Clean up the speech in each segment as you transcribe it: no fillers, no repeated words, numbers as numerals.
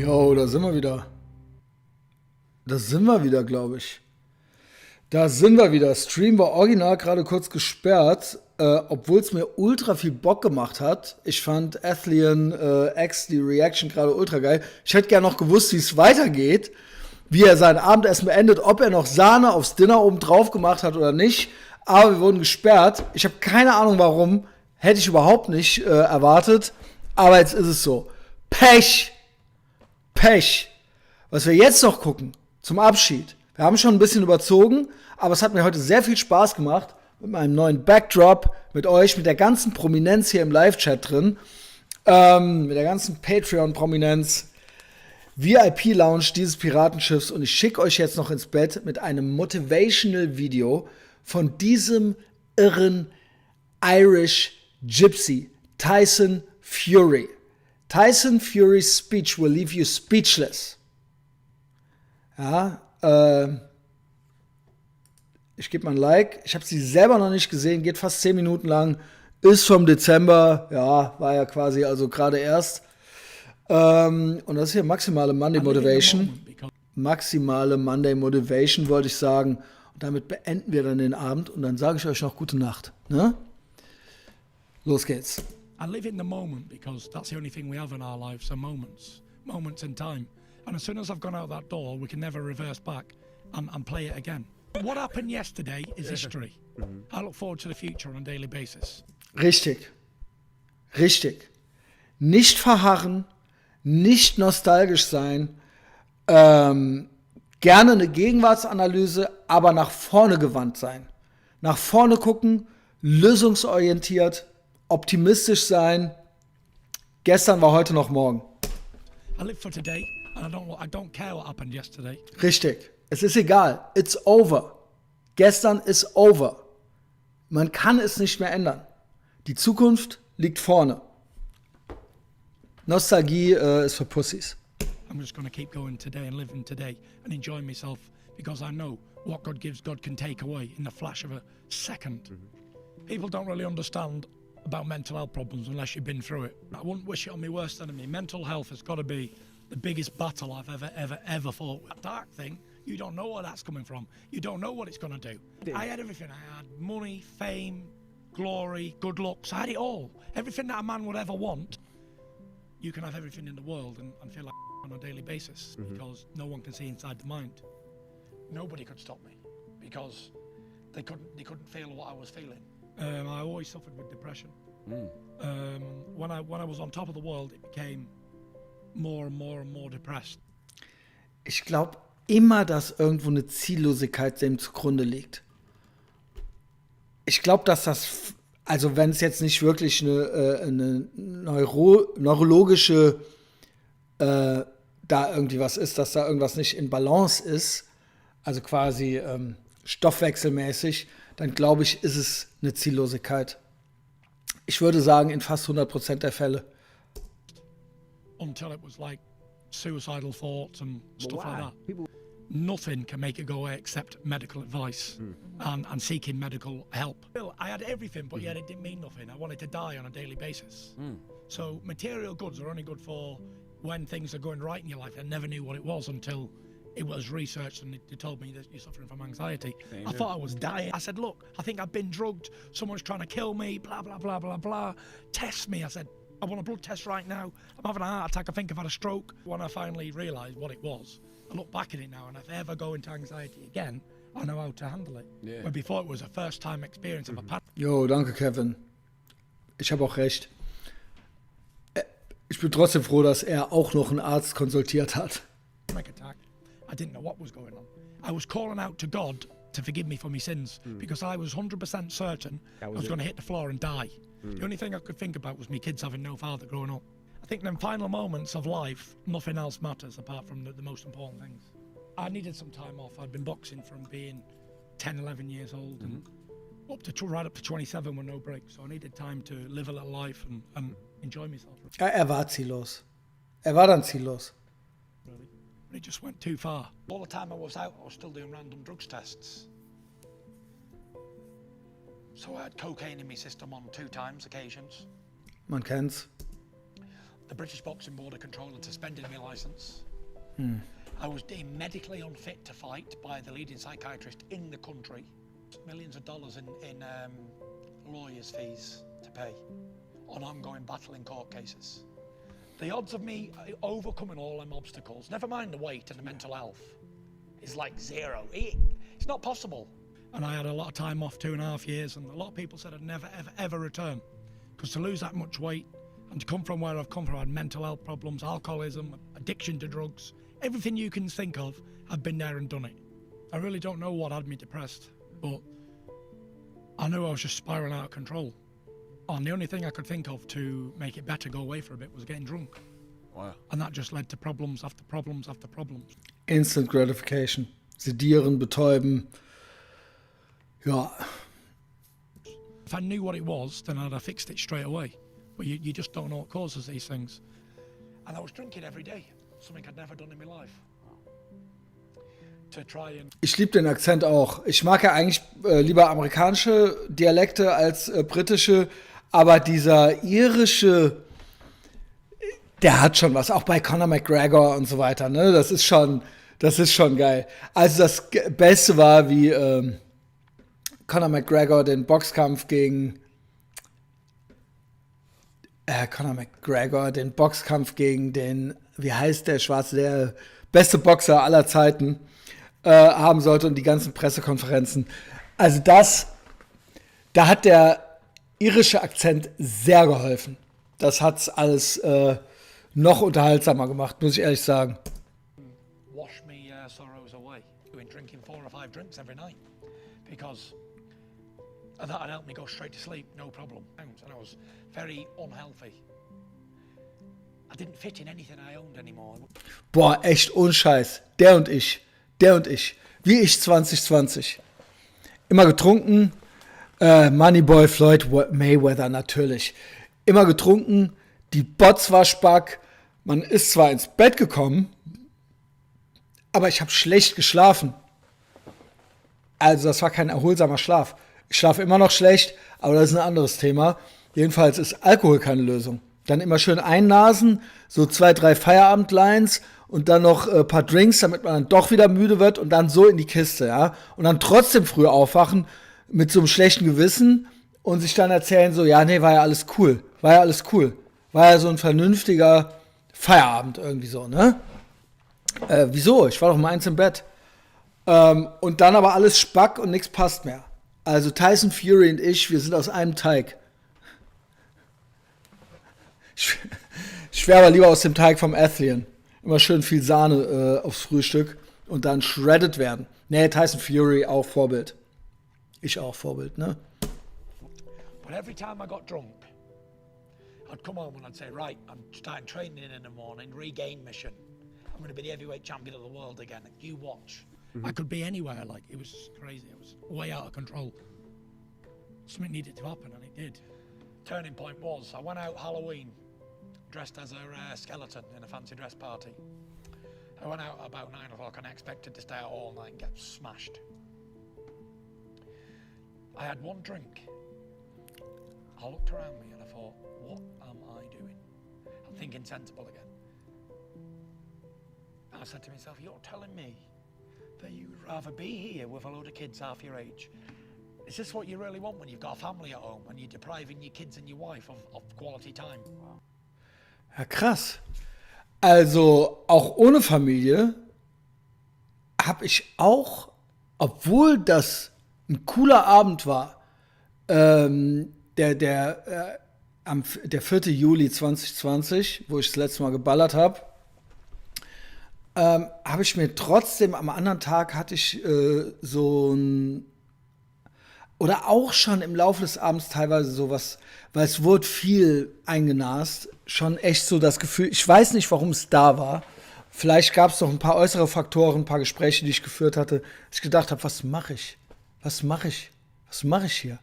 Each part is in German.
Jo, da sind wir wieder. Da sind wir wieder, glaube ich. Da sind wir wieder. Stream war original gerade kurz gesperrt, obwohl es mir ultra viel Bock gemacht hat. Ich fand Athlean X, die Reaction, gerade ultra geil. Ich hätte gerne noch gewusst, wie es weitergeht, wie er sein Abendessen beendet, ob er noch Sahne aufs Dinner oben drauf gemacht hat oder nicht. Aber wir wurden gesperrt. Ich habe keine Ahnung warum. Hätte ich überhaupt nicht erwartet. Aber jetzt ist es so. Pech! Pech! Was wir jetzt noch gucken, zum Abschied. Wir haben schon ein bisschen überzogen, aber es hat mir heute sehr viel Spaß gemacht. Mit meinem neuen Backdrop, mit euch, mit der ganzen Prominenz hier im Live-Chat drin. Mit der ganzen Patreon-Prominenz. VIP-Lounge dieses Piratenschiffs. Und ich schicke euch jetzt noch ins Bett mit einem Motivational-Video von diesem irren Irish Gypsy, Tyson Fury. Tyson Fury's speech will leave you speechless. Ja, ich gebe mal ein Like. Ich habe sie selber noch nicht gesehen, geht fast 10 Minuten lang. Ist vom Dezember, ja, war ja quasi also gerade erst. Und das ist hier maximale Monday Motivation. Maximale Monday Motivation, wollte ich sagen. Und damit beenden wir dann den Abend und dann sage ich euch noch gute Nacht. Ne? Los geht's. I live in the moment because that's the only thing we have in our lives are moments in time. And as soon as I've gone out that door, we can never reverse back and play it again. What happened yesterday is history. I look forward to the future on a daily basis. Richtig. Richtig. Nicht verharren, nicht nostalgisch sein, gerne eine Gegenwartsanalyse, aber nach vorne gewandt sein. Nach vorne gucken, lösungsorientiert, optimistisch sein. Gestern war heute noch morgen. I live for today and I don't care what happened yesterday. Richtig. Es ist egal. It's over. Gestern ist over. Man kann es nicht mehr ändern. Die Zukunft liegt vorne. Nostalgie ist für Pussys. I'm just going to keep going today and living today and enjoy myself because I know what God gives, God can take away in the flash of a second. People don't really understand about mental health problems unless you've been through it. I wouldn't wish it on my worst enemy. Mental health has got to be the biggest battle I've ever fought. That dark thing, you don't know where that's coming from. You don't know what it's going to do. I had everything. I had money, fame, glory, good looks. I had it all. Everything that a man would ever want. You can have everything in the world and feel like on a daily basis because no one can see inside the mind. Nobody could stop me because they couldn't feel what I was feeling. I always suffered with depression. When I was on top of the world, it became more and more depressed. Ich glaube immer, dass irgendwo eine Ziellosigkeit dem zugrunde liegt. Ich glaube, dass das, also wenn es jetzt nicht wirklich eine neurologische da irgendwie was ist, dass da irgendwas nicht in Balance ist, also quasi stoffwechselmäßig, dann glaube ich, ist es eine Ziellosigkeit. Ich würde sagen, in fast 100% der Fälle. Until it was like suicidal thoughts and stuff like that. Nothing can make it go away except medical advice and seeking medical help. I had everything, but yet it didn't mean nothing. I wanted to die on a daily basis. So material goods are only good for when things are going right in your life. I never knew what it was until it was researched and they told me that you're suffering from anxiety. I thought I was dying. I said, look, I think I've been drugged. Someone's trying to kill me, blah, blah, blah, blah, blah. Test me. I said, I want a blood test right now. I'm having a heart attack. I think I've had a stroke. When I finally realised what it was, I look back at it now and if I ever go into anxiety again, I know how to handle it. Yeah. But before it was a first time experience of a panic. Jo, danke Kevin. Ich habe auch recht. Ich bin trotzdem froh, dass er auch noch einen Arzt konsultiert hat. Attack. I didn't know what was going on. I was calling out to God to forgive me for my sins because I was 100% certain I was going to hit the floor and die. The only thing I could think about was my kids having no father growing up. I think in the final moments of life, nothing else matters apart from the most important things. I needed some time off. I'd been boxing from being 10, 11 years old and right up to 27 with no break. So I needed time to live a little life and enjoy myself. Ja, er war ziellos. Er war dann ziellos. Really. But it just went too far. All the time I was out, I was still doing random drugs tests. So I had cocaine in my system on 2 occasions. Man kennt's. the British Boxing Board of Control had suspended my licence. I was deemed medically unfit to fight by the leading psychiatrist in the country. Millions of dollars in lawyers' fees to pay on ongoing battle in court cases. The odds of me overcoming all them obstacles, never mind the weight and the mental health, is like zero. It's not possible. And I had a lot of time off, 2.5 years, and a lot of people said I'd never, ever return. Because to lose that much weight and to come from where I've come from, I had mental health problems, alcoholism, addiction to drugs, everything you can think of, I've been there and done it. I really don't know what had me depressed, but I knew I was just spiraling out of control. And the only thing I could think of to make it better, go away for a bit, was getting drunk. Wow. And that just led to problems after problems after problems. Instant gratification. Sedieren, betäuben. Ja. If I knew what it was, then I'd have fixed it straight away. But you just don't know what causes these things. And I was drinking every day, something I'd never done in my life. To try and... Ich liebe den Akzent auch. Ich mag ja eigentlich lieber amerikanische Dialekte als britische, aber dieser irische, der hat schon was, auch bei Conor McGregor und so weiter, ne? Das ist schon geil. Also das Beste war, wie Conor McGregor den Boxkampf gegen den, wie heißt der Schwarze, der beste Boxer aller Zeiten haben sollte und die ganzen Pressekonferenzen. Also da hat der irische Akzent sehr geholfen. Das hat's alles noch unterhaltsamer gemacht, muss ich ehrlich sagen. Wash me sorrows away. Doing drinking 4 or 5 drinks every night. Because that'd help me go straight to sleep, no problem. And I was very unhealthy. I didn't fit in anything I owned anymore. Boah, echt unscheiß. Der und ich. Wie ich 2020. Immer getrunken. Moneyboy Floyd Mayweather natürlich. Immer getrunken. Die Bots war spack. Man ist zwar ins Bett gekommen, aber ich habe schlecht geschlafen. Also das war kein erholsamer Schlaf. Ich schlafe immer noch schlecht, aber das ist ein anderes Thema. Jedenfalls ist Alkohol keine Lösung. Dann immer schön einnasen, so 2, 3 Feierabendlines und dann noch ein paar Drinks, damit man dann doch wieder müde wird und dann so in die Kiste, ja. Und dann trotzdem früh aufwachen mit so einem schlechten Gewissen und sich dann erzählen so, ja, nee, war ja alles cool. War ja so ein vernünftiger Feierabend irgendwie so, ne? Wieso? Ich war doch um 1 im Bett. Und dann aber alles Spack und nichts passt mehr. Also Tyson Fury und ich, wir sind aus einem Teig. Ich wäre aber lieber aus dem Teig vom Aethervox. Immer schön viel Sahne aufs Frühstück und dann shredded werden. Nee, Tyson Fury auch Vorbild. Ich auch Vorbild, ne? But every time I got drunk, I'd come home and I'd say, right, I'm starting training in the morning, regain mission. I'm going to be the heavyweight champion of the world again. You watch. I could be anywhere, like, it was crazy. It was way out of control. Something needed to happen, and it did. Turning point was, I went out Halloween, dressed as a skeleton in a fancy dress party. I went out about 9 o'clock and I expected to stay out all night and get smashed. I had one drink. I looked around me and I thought, what am I doing? I'm thinking sensible again. And I said to myself, you're telling me that you'd rather be here with a load of kids half your age? Is this what you really want when you've got a family at home and you're depriving your kids and your wife of quality time? Ja, krass. Also auch ohne Familie habe ich auch, obwohl das ein cooler Abend war, der 4. Juli 2020, wo ich das letzte Mal geballert habe, habe ich mir trotzdem, am anderen Tag hatte ich so ein, oder auch schon im Laufe des Abends teilweise sowas, weil es wurde viel eingenast, schon echt so das Gefühl, ich weiß nicht, warum es da war. Vielleicht gab es noch ein paar äußere Faktoren, ein paar Gespräche, die ich geführt hatte, dass ich gedacht habe, was mache ich? Was mache ich hier?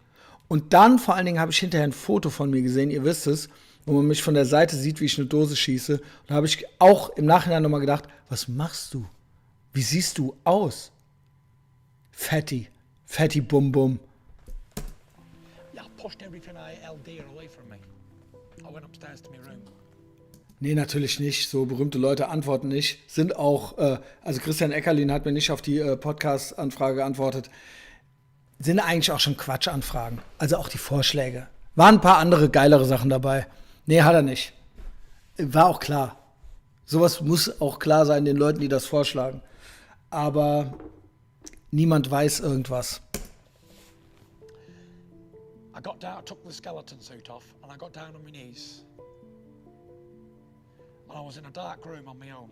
Und dann vor allen Dingen habe ich hinterher ein Foto von mir gesehen, ihr wisst es, wo man mich von der Seite sieht, wie ich eine Dose schieße. Und da habe ich auch im Nachhinein nochmal gedacht, was machst du? Wie siehst du aus? Fatty Bum Bum. Yeah, I pushed everything I held dear away from me. I went upstairs to my room Nee, natürlich nicht. So berühmte Leute antworten nicht. Sind auch, also Christian Eckerlin hat mir nicht auf die Podcast-Anfrage geantwortet. Sind eigentlich auch schon Quatschanfragen. Also auch die Vorschläge. Waren ein paar andere geilere Sachen dabei. Nee, hat er nicht. War auch klar. Sowas muss auch klar sein den Leuten, die das vorschlagen. Aber niemand weiß irgendwas. I got down, I took the skeleton suit off, and I got down on my knees. And I was in a dark room on my own.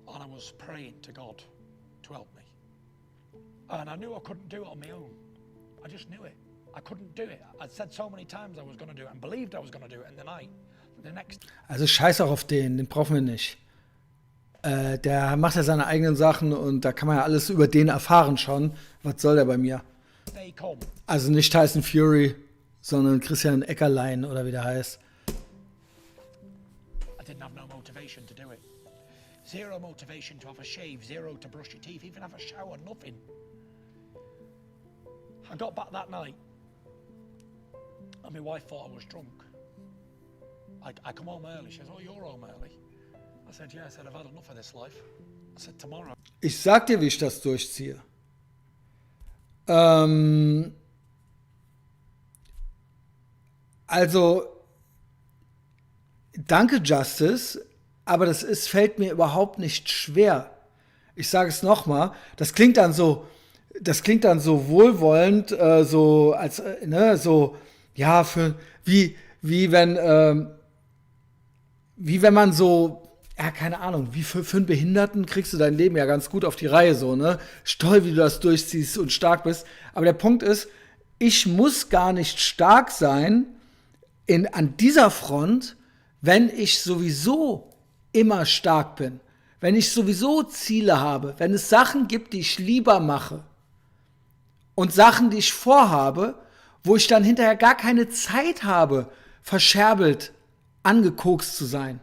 And I was praying to God to help me. And I knew I couldn't do it on my own. I just knew it. I couldn't do it. I'd said so many times I was going to do it and believed I was going to do it in the night. The next. Also scheiß auch auf den brauchen wir nicht. Der macht ja seine eigenen Sachen und da kann man ja alles über den erfahren schon. Was soll der bei mir? Day come. Also nicht Tyson Fury, sondern Christian Eckerlein oder wie der heißt. I didn't have no motivation to do it. Zero motivation to have a shave, zero to brush your teeth, even have a shower, nothing. I got back that night and my wife thought I was drunk. I come home early. She says, "Oh, you're home early." I said, "Yeah." I said, "I've had enough of this life." I said, "Tomorrow." Ich sag dir, wie ich das durchziehe. Also, danke Justice, aber fällt mir überhaupt nicht schwer. Ich sage es nochmal, das klingt dann so wohlwollend, so als, ne, so, ja, wie wenn man so, ja, keine Ahnung, wie für einen Behinderten kriegst du dein Leben ja ganz gut auf die Reihe, so, ne? Ist toll, wie du das durchziehst und stark bist. Aber der Punkt ist, ich muss gar nicht stark sein an dieser Front, wenn ich sowieso immer stark bin. Wenn ich sowieso Ziele habe, wenn es Sachen gibt, die ich lieber mache und Sachen, die ich vorhabe, wo ich dann hinterher gar keine Zeit habe, verscherbelt angekokst zu sein.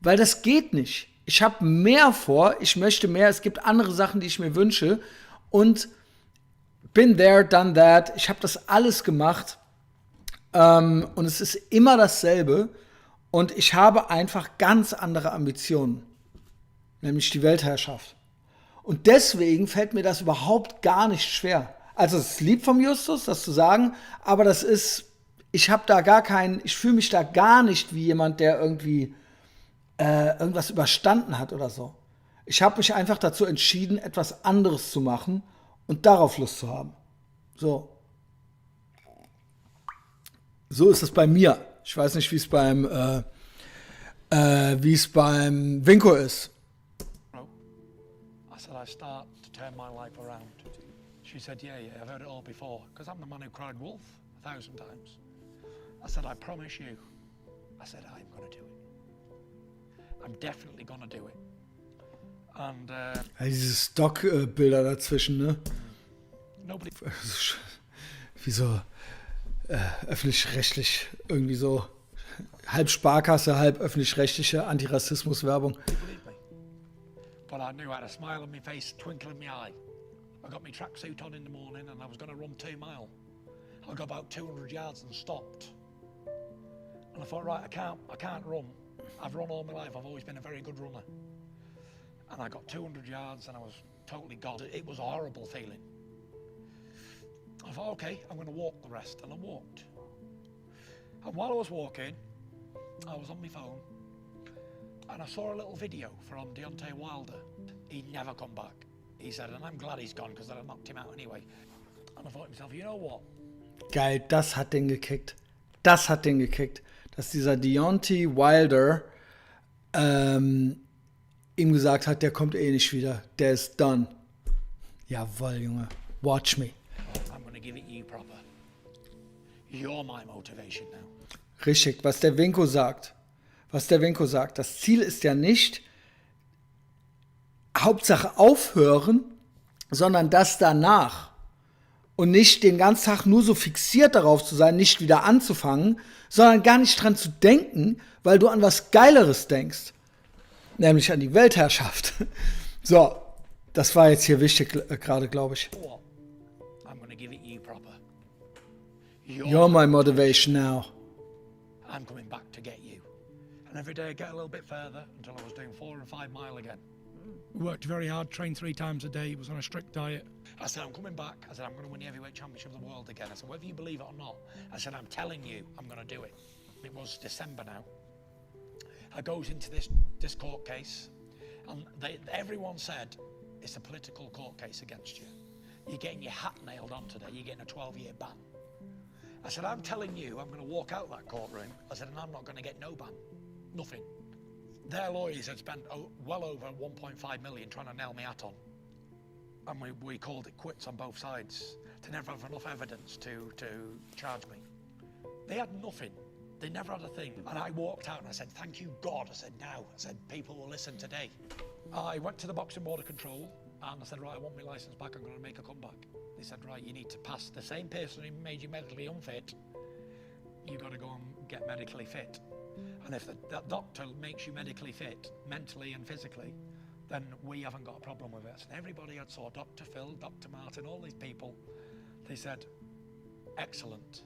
Weil das geht nicht. Ich habe mehr vor, ich möchte mehr, es gibt andere Sachen, die ich mir wünsche und been there, done that. Ich habe das alles gemacht und es ist immer dasselbe und ich habe einfach ganz andere Ambitionen, nämlich die Weltherrschaft. Und deswegen fällt mir das überhaupt gar nicht schwer. Also es ist lieb vom Justus, das zu sagen, aber das ist, ich fühle mich da gar nicht wie jemand, der irgendwie irgendwas überstanden hat oder so. Ich habe mich einfach dazu entschieden, etwas anderes zu machen und darauf Lust zu haben. So. So ist es bei mir. Ich weiß nicht, wie es beim Winko ist. I said, "I start to turn my life around." She said, "Yeah, I've heard it all before, because I'm the man who cried wolf 1,000 times." I said, "I promise you." I said, "I'm going to do it. I'm definitely gonna do it." And Ja, diese Stockbilder dazwischen, ne? nobody. Wie so öffentlich-rechtlich, irgendwie so halb Sparkasse, halb öffentlich-rechtliche Antirassismus-Werbung. Believe me. But I knew I had a smile on my face, twinkle in my eye. I got my tracksuit on in the morning and I was going to run 2 miles. I got about 200 yards and stopped. And I thought, right, I can't run. I've run all my life. I've always been a very good runner. And I got 200 yards and I was totally gone. It was a horrible feeling. I thought, okay, I'm going to walk the rest. And I walked. And while I was walking, I was on my phone and I saw a little video from Deontay Wilder. He'd never come back. He said, and I'm glad he's gone because I knocked him out anyway. And I thought to myself, you know what? Geil, das hat den gekickt. Dass dieser Deontay Wilder ihm gesagt hat, der kommt eh nicht wieder. Der ist done. Jawohl, Junge. Watch me. I'm gonna give it you proper. You're my motivation now. Richtig, was der Winko sagt. Das Ziel ist ja nicht Hauptsache aufhören, sondern das danach. Und nicht den ganzen Tag nur so fixiert darauf zu sein, nicht wieder anzufangen, sondern gar nicht dran zu denken, weil du an was Geileres denkst. Nämlich an die Weltherrschaft. So, das war jetzt hier wichtig gerade, glaube ich. I'm gonna give it you proper. You're my motivation now. I'm coming back to get you. And every day I get a little bit further until I was doing 4 and 5 mile again. We worked very hard, trained 3 times a day, was on a strict diet. I said, I'm coming back. I said, I'm going to win the heavyweight championship of the world again. I said, whether you believe it or not, I said, I'm telling you, I'm going to do it. It was December now. I goes into this court case, and everyone said, it's a political court case against you. You're getting your hat nailed on today, you're getting a 12-year ban. I said, I'm telling you, I'm going to walk out that courtroom. I said, and I'm not going to get no ban, nothing. Their lawyers had spent well over 1.5 million trying to nail me hat on. And we called it quits on both sides to never have enough evidence to charge me. They had nothing. They never had a thing. And I walked out and I said, thank you, God. I said, now. I said, people will listen today. I went to the Boxing Board of Control and I said, right, I want my licence back. I'm going to make a comeback. They said, right, you need to pass the same person who made you medically unfit. You've got to go and get medically fit. And if that doctor makes you medically fit, mentally and physically, then we haven't got a problem with it. And everybody I saw, Dr. Phil, Dr. Martin, all these people, they said, excellent,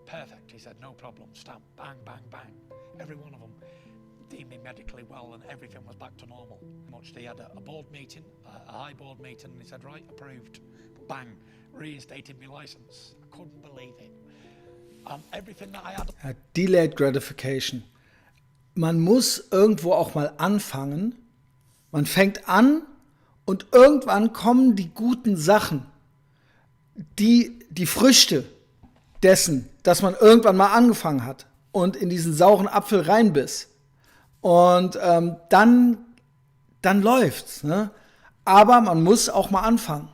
perfect. He said, no problem, stamp, bang, bang, bang. Every one of them deemed me medically well and everything was back to normal. They had a board meeting, a high board meeting, and he said, right, approved, bang, reinstated my license. I couldn't believe it. Everything that I had. Ja, Delayed Gratification. Man muss irgendwo auch mal anfangen. Man fängt an und irgendwann kommen die guten Sachen, die Früchte dessen, dass man irgendwann mal angefangen hat und in diesen sauren Apfel reinbiss. Und dann läuft's. Ne? Aber man muss auch mal anfangen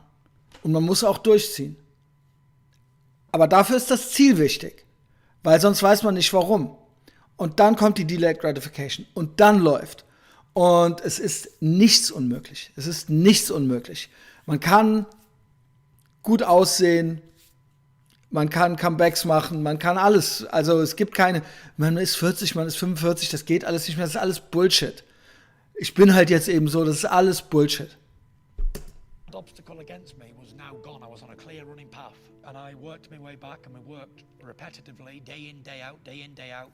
und man muss auch durchziehen. Aber dafür ist das Ziel wichtig, weil sonst weiß man nicht warum. Und dann kommt die Delayed Gratification und dann läuft. Und es ist nichts unmöglich. Es ist nichts unmöglich. Man kann gut aussehen, man kann Comebacks machen, man kann alles. Also es gibt keine, man ist 40, man ist 45, das geht alles nicht mehr, das ist alles Bullshit. Ich bin halt jetzt eben so, das ist alles Bullshit. The obstacle against me was now gone. I was on a clear running path. And I worked my way back, and we worked repetitively, day in, day out, day in, day out.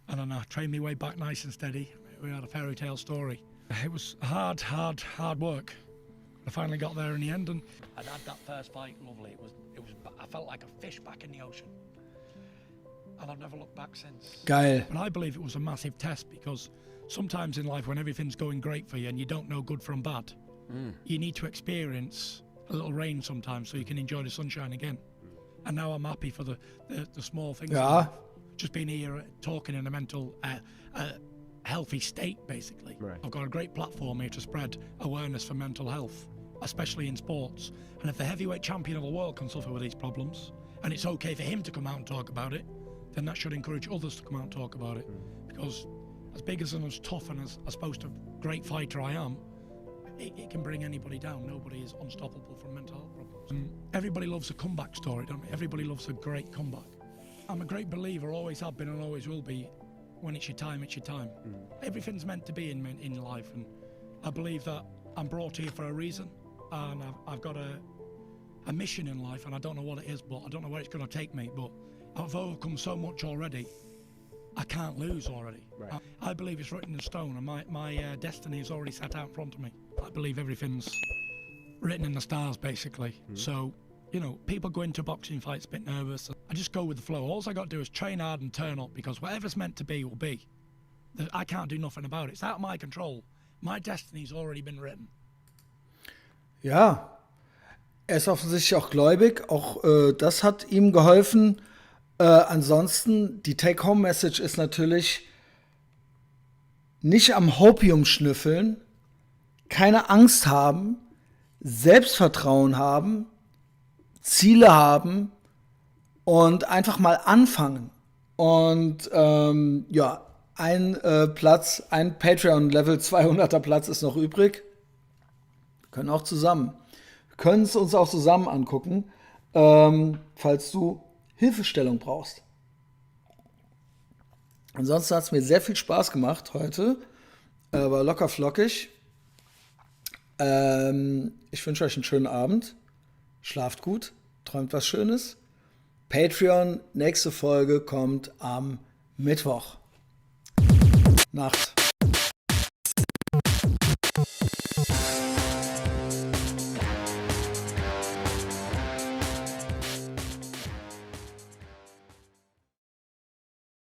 And then I trained my way back nice and steady. We had a fairy tale story. It was hard work. I finally got there in the end, and I'd had that first fight, lovely. It was. I felt like a fish back in the ocean. And I've never looked back since. Geil. And I believe it was a massive test because sometimes in life when everything's going great for you and you don't know good from bad, you need to experience a little rain sometimes so you can enjoy the sunshine again. And now I'm happy for the small things. Ja. Just being here, talking in a mental, healthy state, basically. Right. I've got a great platform here to spread awareness for mental health, especially in sports. And if the heavyweight champion of the world can suffer with these problems, and it's okay for him to come out and talk about it, then that should encourage others to come out and talk about it. Because as big as and as tough and as supposed to great fighter I am, it can bring anybody down. Nobody is unstoppable from mental health problems. And everybody loves a comeback story, don't they? Everybody loves a great comeback. I'm a great believer, always have been and always will be, when it's your time, it's your time. Everything's meant to be in life, and I believe that I'm brought here for a reason, and I've got a mission in life, and I don't know what it is, but I don't know where it's going to take me, but I've overcome so much already. I can't lose already. Right. I believe it's written in stone, and my destiny is already set out in front of me. I believe everything's written in the stars, basically. So, you know, people go into boxing fights a bit nervous. I just go with the flow. All I got to do is train hard and turn up, because whatever's meant to be will be. I can't do nothing about it. It's out of my control. My destiny's already been written. Ja, er ist offensichtlich auch gläubig. Auch das hat ihm geholfen. Ansonsten, die Take-Home-Message ist natürlich nicht am Hopium schnüffeln, keine Angst haben, Selbstvertrauen haben, Ziele haben und einfach mal anfangen. Und ja, ein Patreon-Level 200er Platz ist noch übrig. Wir können auch zusammen. Wir können es uns auch zusammen angucken, falls du Hilfestellung brauchst. Ansonsten hat es mir sehr viel Spaß gemacht heute. War locker flockig. Ich wünsche euch einen schönen Abend. Schlaft gut, träumt was Schönes. Patreon, nächste Folge kommt am Mittwoch. Nacht.